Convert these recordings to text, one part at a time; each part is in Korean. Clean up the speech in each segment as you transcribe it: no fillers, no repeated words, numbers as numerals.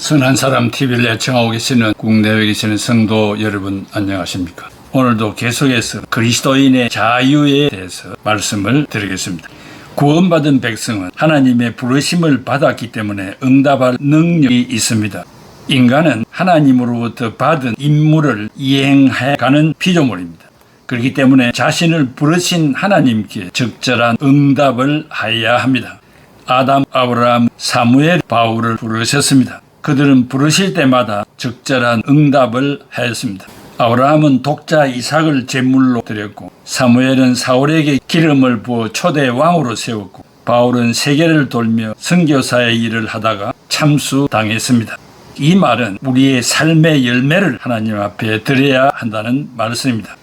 선한 사람 TV를 애청하고 계시는 국내외에 계시는 성도 여러분 안녕하십니까? 오늘도 계속해서 그리스도인의 자유에 대해서 말씀을 드리겠습니다. 구원받은 백성은 하나님의 부르심을 받았기 때문에 응답할 능력이 있습니다. 인간은 하나님으로부터 받은 임무를 이행해가는 피조물입니다. 그렇기 때문에 자신을 부르신 하나님께 적절한 응답을 하여야 합니다. 아담, 아브라함, 사무엘, 바울을 부르셨습니다. 그들은 부르실 때마다 적절한 응답을 하였습니다. 아브라함은 독자 이삭을 제물로 드렸고, 사무엘은 사울에게 기름을 부어 초대 왕으로 세웠고, 바울은 세계를 돌며 선교사의 일을 하다가 참수당했습니다. 이 말은 우리의 삶의 열매를 하나님 앞에 드려야 한다는 말씀입니다.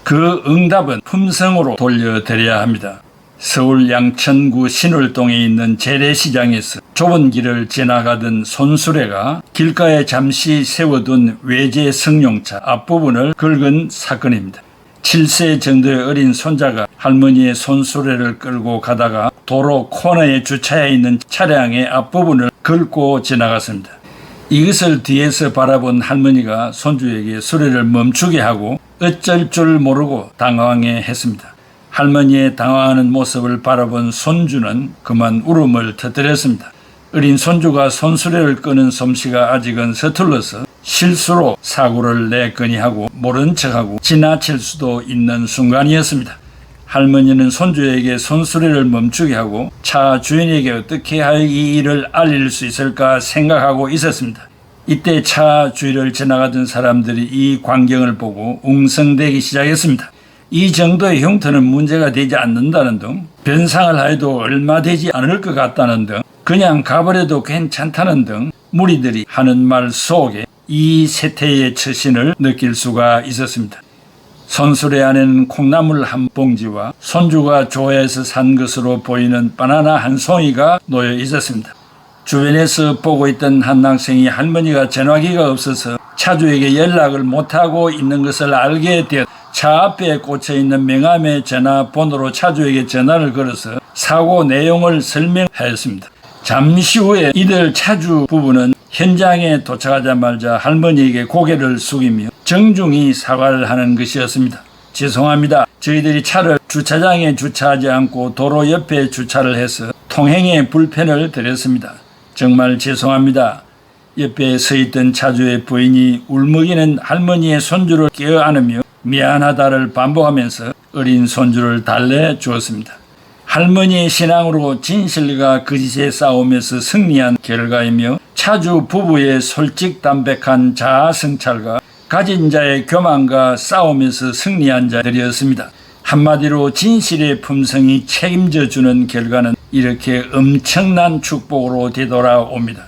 그 응답은 품성으로 돌려드려야 합니다. 서울 양천구 신월동에 있는 재래시장에서 좁은 길을 지나가던 손수레가 길가에 잠시 세워둔 외제 승용차 앞부분을 긁은 사건입니다. 7세 정도의 어린 손자가 할머니의 손수레를 끌고 가다가 도로 코너에 주차해 있는 차량의 앞부분을 긁고 지나갔습니다. 이것을 뒤에서 바라본 할머니가 손주에게 수레를 멈추게 하고 어쩔 줄 모르고 당황해 했습니다. 할머니의 당황하는 모습을 바라본 손주는 그만 울음을 터뜨렸습니다. 어린 손주가 손수레를 끄는 솜씨가 아직은 서툴러서 실수로 사고를 내거니 하고 모른 척하고 지나칠 수도 있는 순간이었습니다. 할머니는 손주에게 손수레를 멈추게 하고 차 주인에게 어떻게 하여 이 일을 알릴 수 있을까 생각하고 있었습니다. 이때 차 주위를 지나가던 사람들이 이 광경을 보고 웅성대기 시작했습니다. 이 정도의 흉터는 문제가 되지 않는다는 등, 변상을 하여도 얼마 되지 않을 것 같다는 등, 그냥 가버려도 괜찮다는 등 무리들이 하는 말 속에 이 세태의 처신을 느낄 수가 있었습니다. 손수레 안에는 콩나물 한 봉지와 손주가 좋아해서 산 것으로 보이는 바나나 한 송이가 놓여 있었습니다. 주변에서 보고 있던 한 학생이 할머니가 전화기가 없어서 차주에게 연락을 못하고 있는 것을 알게 되었 차 앞에 꽂혀있는 명함의 전화번호로 차주에게 전화를 걸어서 사고 내용을 설명하였습니다. 잠시 후에 이들 차주 부부는 현장에 도착하자마자 할머니에게 고개를 숙이며 정중히 사과를 하는 것이었습니다. 죄송합니다. 저희들이 차를 주차장에 주차하지 않고 도로 옆에 주차를 해서 통행에 불편을 드렸습니다. 정말 죄송합니다. 옆에 서 있던 차주의 부인이 울먹이는 할머니의 손주를 껴안으며 미안하다를 반복하면서 어린 손주를 달래 주었습니다. 할머니의 신앙으로 진실과 거짓의 싸움에서 승리한 결과이며 차주 부부의 솔직담백한 자아 성찰과 가진 자의 교만과 싸움에서 승리한 자들이었습니다. 한마디로 진실의 품성이 책임져 주는 결과는 이렇게 엄청난 축복으로 되돌아옵니다.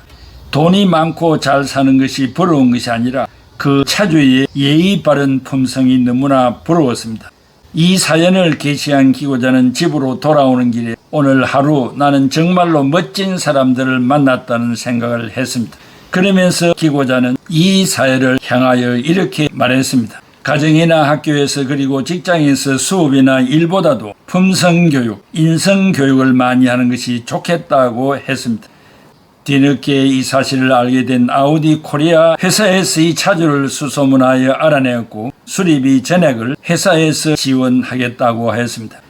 돈이 많고 잘 사는 것이 부러운 것이 아니라 그 차주의 예의 바른 품성이 너무나 부러웠습니다. 이 사연을 게시한 기고자는 집으로 돌아오는 길에 오늘 하루 나는 정말로 멋진 사람들을 만났다는 생각을 했습니다. 그러면서 기고자는 이 사연을 향하여 이렇게 말했습니다. 가정이나 학교에서 그리고 직장에서 수업이나 일보다도 품성교육, 인성교육을 많이 하는 것이 좋겠다고 했습니다. 뒤늦게 이 사실을 알게 된 아우디 코리아 회사에서 이 차주를 수소문하여 알아내었고 수리비 전액을 회사에서 지원하겠다고 했습니다.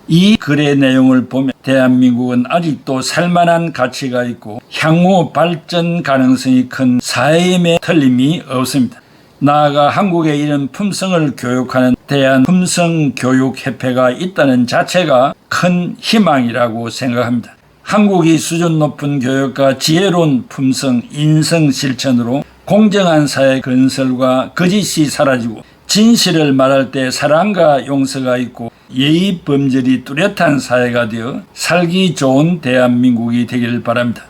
이 글의 내용을 보면 대한민국은 아직도 살만한 가치가 있고 향후 발전 가능성이 큰 사회임에 틀림이 없습니다. 나아가 한국에 이런 품성을 교육하는 대한품성교육협회가 있다는 자체가 큰 희망이라고 생각합니다. 한국이 수준 높은 교육과 지혜로운 품성, 인성 실천으로 공정한 사회 건설과 거짓이 사라지고 진실을 말할 때 사랑과 용서가 있고 예의 범절이 뚜렷한 사회가 되어 살기 좋은 대한민국이 되기를 바랍니다.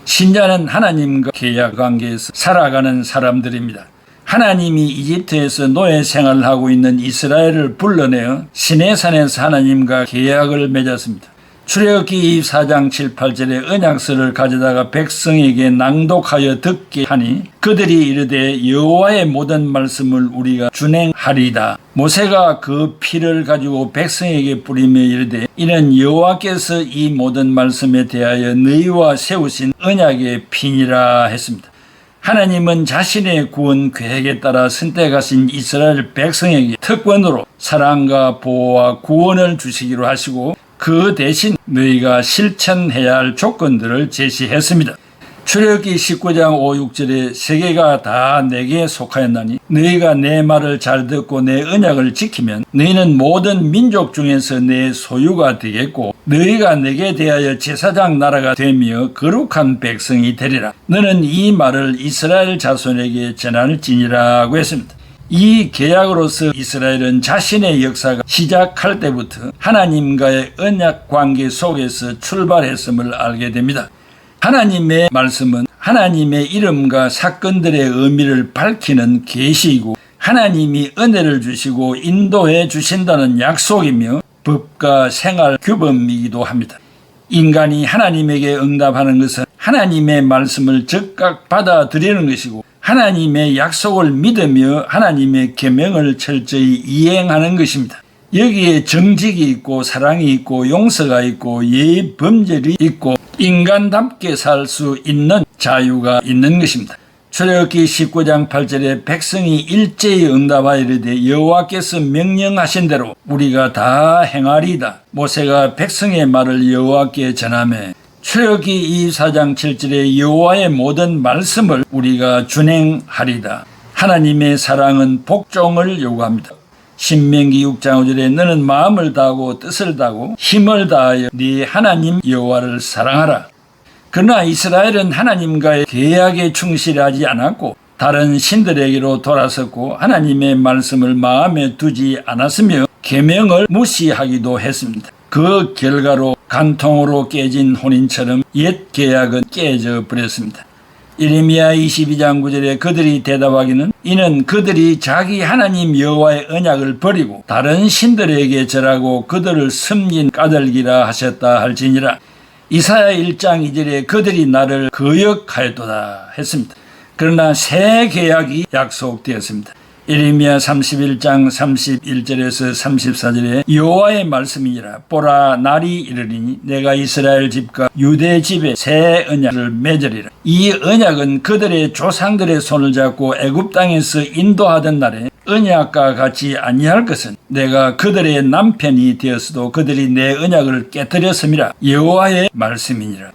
신자는 하나님과 계약 관계에서 살아가는 사람들입니다. 하나님이 이집트에서 노예 생활을 하고 있는 이스라엘을 불러내어 시내산에서 하나님과 계약을 맺었습니다. 출애굽기 24장 7, 8절의 언약서를 가져다가 백성에게 낭독하여 듣게 하니 그들이 이르되 여호와의 모든 말씀을 우리가 준행하리이다. 모세가 그 피를 가지고 백성에게 뿌리며 이르되 이는 여호와께서 이 모든 말씀에 대하여 너희와 세우신 언약의 피니라 했습니다. 하나님은 자신의 구원 계획에 따라 선택하신 이스라엘 백성에게 특권으로 사랑과 보호와 구원을 주시기로 하시고 그 대신 너희가 실천해야 할 조건들을 제시했습니다. 출애굽기 19장 5, 6절에 세계가 다 내게 속하였나니 너희가 내 말을 잘 듣고 내 언약을 지키면 너희는 모든 민족 중에서 내 소유가 되겠고 너희가 내게 대하여 제사장 나라가 되며 거룩한 백성이 되리라. 너는 이 말을 이스라엘 자손에게 전할지니라고 했습니다. 이 계약으로서 이스라엘은 자신의 역사가 시작할 때부터 하나님과의 언약 관계 속에서 출발했음을 알게 됩니다. 하나님의 말씀은 하나님의 이름과 사건들의 의미를 밝히는 계시이고 하나님이 은혜를 주시고 인도해 주신다는 약속이며 법과 생활 규범이기도 합니다. 인간이 하나님에게 응답하는 것은 하나님의 말씀을 즉각 받아들이는 것이고 하나님의 약속을 믿으며 하나님의 계명을 철저히 이행하는 것입니다. 여기에 정직이 있고 사랑이 있고 용서가 있고 예의 범절이 있고 인간답게 살 수 있는 자유가 있는 것입니다. 출애굽기 19장 8절에 백성이 일제히 응답하여 이르되 여호와께서 명령하신 대로 우리가 다 행하리이다. 모세가 백성의 말을 여호와께 전하며 출애굽기 24장 7절에 여호와의 모든 말씀을 우리가 준행하리이다. 하나님의 사랑은 복종을 요구합니다. 신명기 6장 5절에 너는 마음을 다하고 뜻을 다하고 힘을 다하여 네 하나님 여호와를 사랑하라. 그러나 이스라엘은 하나님과의 계약에 충실하지 않았고 다른 신들에게로 돌아섰고 하나님의 말씀을 마음에 두지 않았으며 계명을 무시하기도 했습니다. 그 결과로 간통으로 깨진 혼인처럼 옛 계약은 깨져 버렸습니다. 예레미야 22장 9절에 그들이 대답하기는 이는 그들이 자기 하나님 여호와의 언약을 버리고 다른 신들에게 절하고 그들을 섬긴 까닭이라 하셨다 할지니라. 이사야 1장 2절에 그들이 나를 거역하였도다 했습니다. 그러나 새 계약이 약속되었습니다. 예레미야 31장 31절에서 34절에 여호와의 말씀이니라. 보라 날이 이르리니 내가 이스라엘 집과 유대 집에 새 언약을 맺으리라. 이 언약은 그들의 조상들의 손을 잡고 애굽 땅에서 인도하던 날에 언약과 같이 아니할 것은 내가 그들의 남편이 되었어도 그들이 내 언약을 깨뜨렸음이라. 여호와의 말씀이니라.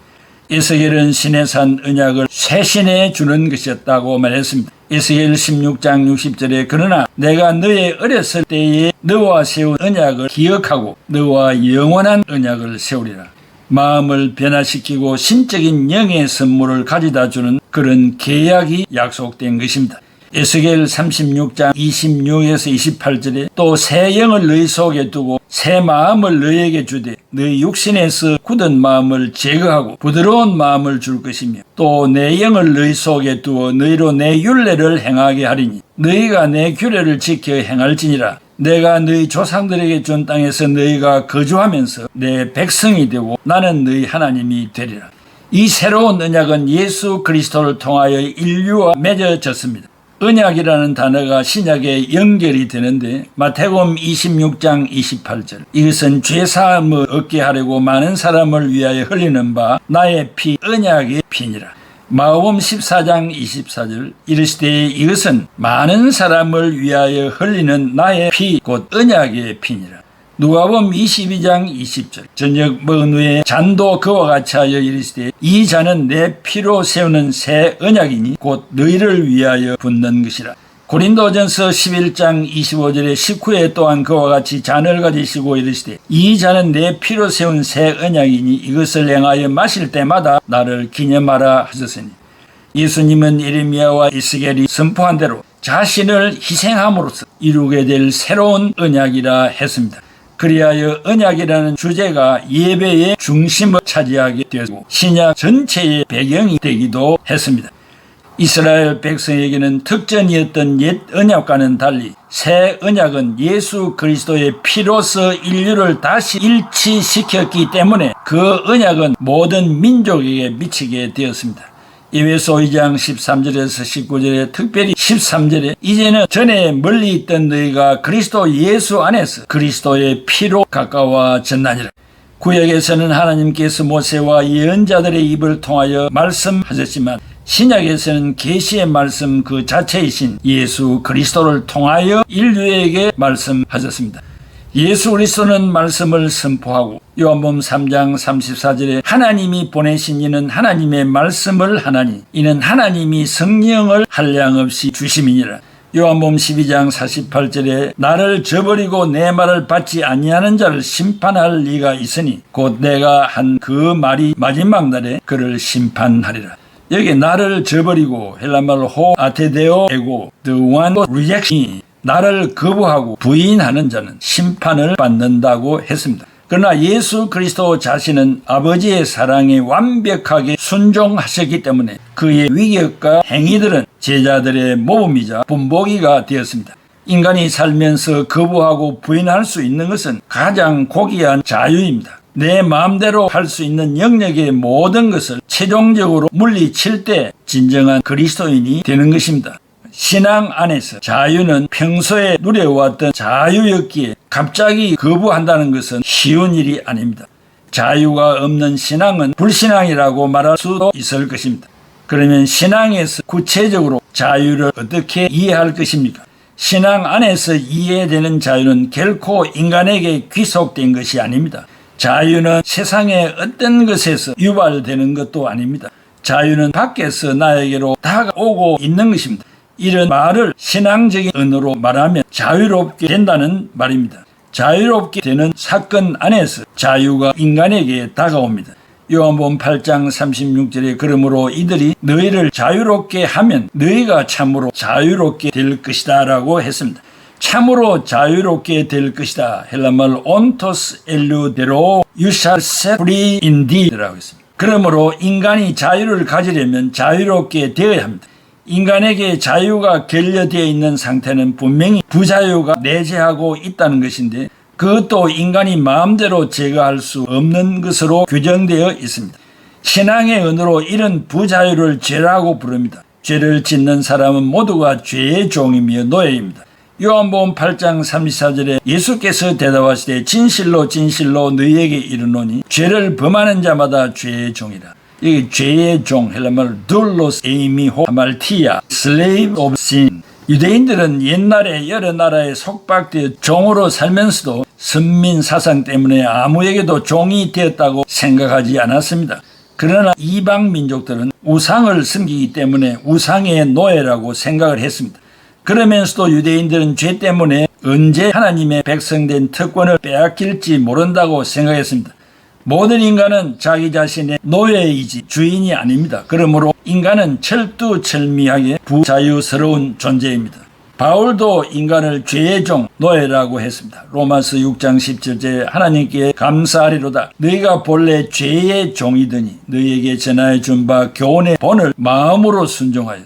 에스겔은 신의 산 언약을 쇄신해 주는 것이었다고 말했습니다. 에스겔 16장 60절에 그러나 내가 너의 어렸을 때에 너와 세운 언약을 기억하고 너와 영원한 언약을 세우리라. 마음을 변화시키고 신적인 영의 선물을 가져다 주는 그런 계약이 약속된 것입니다. 에스겔 36장 26에서 28절에 또 새 영을 너희 속에 두고 새 마음을 너희에게 주되 너희 육신에서 굳은 마음을 제거하고 부드러운 마음을 줄 것이며 또 내 영을 너희 속에 두어 너희로 내 율례를 행하게 하리니 너희가 내 규례를 지켜 행할지니라. 내가 너희 조상들에게 준 땅에서 너희가 거주하면서 내 백성이 되고 나는 너희 하나님이 되리라. 이 새로운 언약은 예수 그리스도를 통하여 인류와 맺어졌습니다. 언약이라는 단어가 신약에 연결이 되는데 마태복음 26장 28절 이것은 죄사함을 얻게 하려고 많은 사람을 위하여 흘리는 바 나의 피 언약의 피니라. 마가복음 14장 24절 이르시되 이것은 많은 사람을 위하여 흘리는 나의 피 곧 언약의 피니라. 누가복음 22장 20절 저녁 먹은 후에 잔도 그와 같이 하여 이르시되 이 잔은 내 피로 세우는 새 언약이니 곧 너희를 위하여 붓는 것이라. 고린도전서 11장 25절에 식후에 또한 그와 같이 잔을 가지시고 이르시되 이 잔은 내 피로 세운 새 언약이니 이것을 행하여 마실 때마다 나를 기념하라 하셨으니 예수님은 예레미야와 에스겔이 선포한 대로 자신을 희생함으로써 이루게 될 새로운 언약이라 했습니다. 그리하여 언약이라는 주제가 예배의 중심을 차지하게 되었고 신약 전체의 배경이 되기도 했습니다. 이스라엘 백성에게는 특전이었던 옛 언약과는 달리 새 언약은 예수 그리스도의 피로서 인류를 다시 일치시켰기 때문에 그 언약은 모든 민족에게 미치게 되었습니다. 에베소 2장 13절에서 19절에 특별히 13절에 이제는 전에 멀리 있던 너희가 그리스도 예수 안에서 그리스도의 피로 가까워졌나니라. 구약에서는 하나님께서 모세와 예언자들의 입을 통하여 말씀하셨지만 신약에서는 계시의 말씀 그 자체이신 예수 그리스도를 통하여 인류에게 말씀하셨습니다. 예수 그리스도는 말씀을 선포하고 요한복음 3장 34절에 하나님이 보내신 이는 하나님의 말씀을 하나니 이는 하나님이 성령을 한량없이 주심이니라. 요한복음 12장 48절에 나를 저버리고 내 말을 받지 아니하는 자를 심판할 리가 있으니 곧 내가 한 그 말이 마지막 날에 그를 심판하리라. 여기 나를 저버리고 헬라말로 호 아테데오 에고 the one rejection 나를 거부하고 부인하는 자는 심판을 받는다고 했습니다. 그러나 예수 그리스도 자신은 아버지의 사랑에 완벽하게 순종하셨기 때문에 그의 위격과 행위들은 제자들의 모범이자 본보기가 되었습니다. 인간이 살면서 거부하고 부인할 수 있는 것은 가장 고귀한 자유입니다. 내 마음대로 할 수 있는 영역의 모든 것을 최종적으로 물리칠 때 진정한 그리스도인이 되는 것입니다. 신앙 안에서 자유는 평소에 누려왔던 자유였기에 갑자기 거부한다는 것은 쉬운 일이 아닙니다. 자유가 없는 신앙은 불신앙이라고 말할 수도 있을 것입니다. 그러면 신앙에서 구체적으로 자유를 어떻게 이해할 것입니까? 신앙 안에서 이해되는 자유는 결코 인간에게 귀속된 것이 아닙니다. 자유는 세상의 어떤 것에서 유발되는 것도 아닙니다. 자유는 밖에서 나에게로 다가오고 있는 것입니다. 이런 말을 신앙적인 언어로 말하면 자유롭게 된다는 말입니다. 자유롭게 되는 사건 안에서 자유가 인간에게 다가옵니다. 요한복음 8장 36절에 그러므로 이들이 너희를 자유롭게 하면 너희가 참으로 자유롭게 될 것이다 라고 했습니다. 참으로 자유롭게 될 것이다. 헬라말 온토스 엘루데로 you shall set free indeed 라고 했습니다. 그러므로 인간이 자유를 가지려면 자유롭게 되어야 합니다. 인간에게 자유가 결여되어 있는 상태는 분명히 부자유가 내재하고 있다는 것인데 그것도 인간이 마음대로 제거할 수 없는 것으로 규정되어 있습니다. 신앙의 언어로 이런 부자유를 죄라고 부릅니다. 죄를 짓는 사람은 모두가 죄의 종이며 노예입니다. 요한복음 8장 34절에 예수께서 대답하시되 진실로 진실로 너희에게 이르노니 죄를 범하는 자마다 죄의 종이라. 여기 죄의 종 헬라말 둘로스 에이미호 하말티아 slave of sin. 유대인들은 옛날에 여러 나라에 속박되어 종으로 살면서도 선민 사상 때문에 아무에게도 종이 되었다고 생각하지 않았습니다. 그러나 이방 민족들은 우상을 섬기기 때문에 우상의 노예라고 생각을 했습니다. 그러면서도 유대인들은 죄 때문에 언제 하나님의 백성된 특권을 빼앗길지 모른다고 생각했습니다. 모든 인간은 자기 자신의 노예이지 주인이 아닙니다. 그러므로 인간은 철두철미하게 부자유스러운 존재입니다. 바울도 인간을 죄의 종, 노예라고 했습니다. 로마서 6장 17절에 하나님께 감사하리로다. 너희가 본래 죄의 종이더니 너희에게 전하여 준 바 교훈의 본을 마음으로 순종하여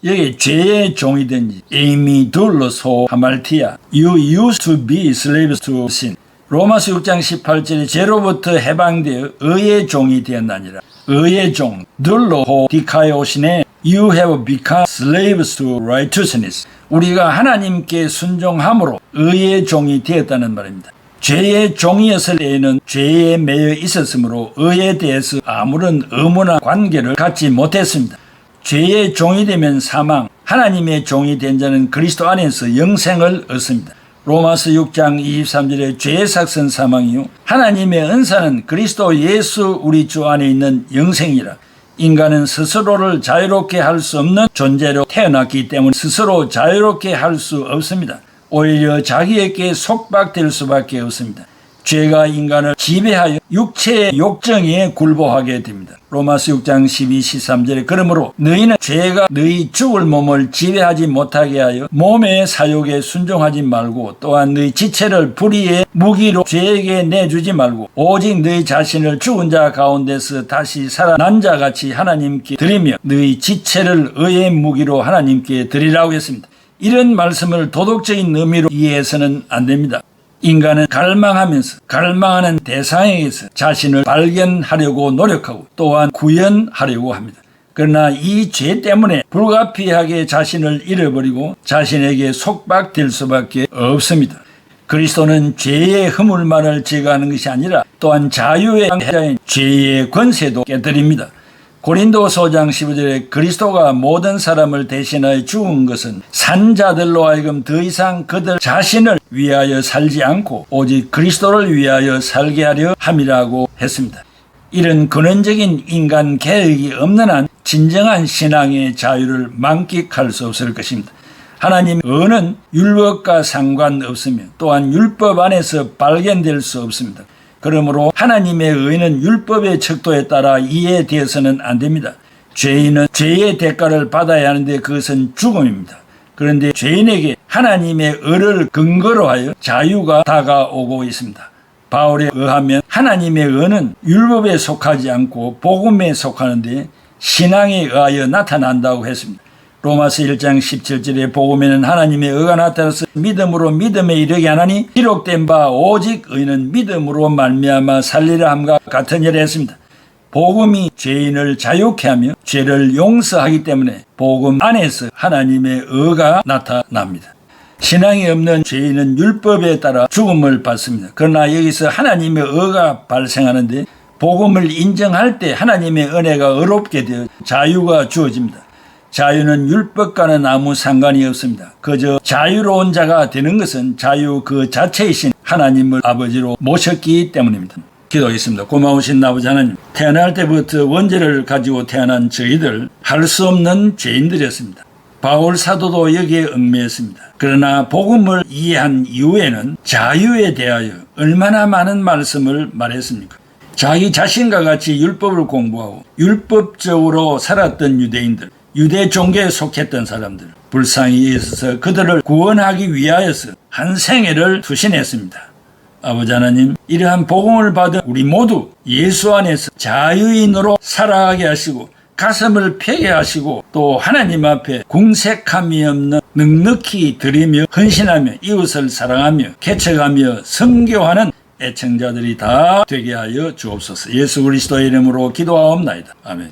여기 죄의 종이든지 에이미 둘로소 하말티아 You used to be slaves to sin. 로마서 6장 18절에 죄로부터 해방되어 의의 종이 되었나니라. 의의 종 둘로 디카이오시네 You have become slaves to righteousness. 우리가 하나님께 순종함으로 의의 종이 되었다는 말입니다. 죄의 종이었을 때에는 죄에 매여 있었으므로 의에 대해서 아무런 의무나 관계를 갖지 못했습니다. 죄의 종이 되면 사망, 하나님의 종이 된 자는 그리스도 안에서 영생을 얻습니다. 로마서 6장 23절에 죄의 삭선 사망이요 하나님의 은사는 그리스도 예수 우리 주 안에 있는 영생이라. 인간은 스스로를 자유롭게 할 수 없는 존재로 태어났기 때문에 스스로 자유롭게 할 수 없습니다. 오히려 자기에게 속박될 수밖에 없습니다. 죄가 인간을 지배하여 육체의 욕정에 굴복하게 됩니다. 로마서 6장 12, 13절에 그러므로 너희는 죄가 너희 죽을 몸을 지배하지 못하게 하여 몸의 사욕에 순종하지 말고 또한 너희 지체를 불의의 무기로 죄에게 내주지 말고 오직 너희 자신을 죽은 자 가운데서 다시 살아난 자같이 하나님께 드리며 너희 지체를 의의 무기로 하나님께 드리라고 했습니다. 이런 말씀을 도덕적인 의미로 이해해서는 안 됩니다. 인간은 갈망하면서 갈망하는 대상에게서 자신을 발견하려고 노력하고 또한 구현하려고 합니다. 그러나 이 죄 때문에 불가피하게 자신을 잃어버리고 자신에게 속박될 수밖에 없습니다. 그리스도는 죄의 허물만을 제거하는 것이 아니라 또한 자유의 해자인 죄의 권세도 깨뜨립니다. 고린도서 5장 15절에 그리스도가 모든 사람을 대신하여 죽은 것은 산자들로 하여금 더 이상 그들 자신을 위하여 살지 않고 오직 그리스도를 위하여 살게 하려 함이라고 했습니다. 이런 근원적인 인간 계획이 없는 한 진정한 신앙의 자유를 만끽할 수 없을 것입니다. 하나님의 의는 율법과 상관없으며 또한 율법 안에서 발견될 수 없습니다. 그러므로 하나님의 의는 율법의 척도에 따라 이해되어서는 안 됩니다. 죄인은 죄의 대가를 받아야 하는데 그것은 죽음입니다. 그런데 죄인에게 하나님의 의를 근거로 하여 자유가 다가오고 있습니다. 바울에 의하면 하나님의 의는 율법에 속하지 않고 복음에 속하는데 신앙에 의하여 나타난다고 했습니다. 로마서 1장 17절에 복음에는 하나님의 의가 나타나서 믿음으로 믿음에 이르게 하나니 기록된 바 오직 의는 믿음으로 말미암아 살리라 함과 같은 일을 했습니다. 복음이 죄인을 자유케 하며 죄를 용서하기 때문에 복음 안에서 하나님의 의가 나타납니다. 신앙이 없는 죄인은 율법에 따라 죽음을 받습니다. 그러나 여기서 하나님의 의가 발생하는데 복음을 인정할 때 하나님의 은혜가 의롭게 되어 자유가 주어집니다. 자유는 율법과는 아무 상관이 없습니다. 그저 자유로운 자가 되는 것은 자유 그 자체이신 하나님을 아버지로 모셨기 때문입니다. 기도하겠습니다. 고마우신 아버지 하나님, 태어날 때부터 원죄를 가지고 태어난 저희들 할 수 없는 죄인들이었습니다. 바울 사도도 여기에 얽매였습니다. 그러나 복음을 이해한 이후에는 자유에 대하여 얼마나 많은 말씀을 말했습니까? 자기 자신과 같이 율법을 공부하고 율법적으로 살았던 유대인들, 유대 종교에 속했던 사람들, 불쌍히 있어서 그들을 구원하기 위하여서 한 생애를 투신했습니다. 아버지 하나님, 이러한 복음을 받은 우리 모두 예수 안에서 자유인으로 살아가게 하시고 가슴을 펴게 하시고 또 하나님 앞에 궁색함이 없는 넉넉히 드리며 헌신하며 이웃을 사랑하며 개척하며 선교하는 애청자들이 다 되게 하여 주옵소서. 예수 그리스도의 이름으로 기도하옵나이다. 아멘.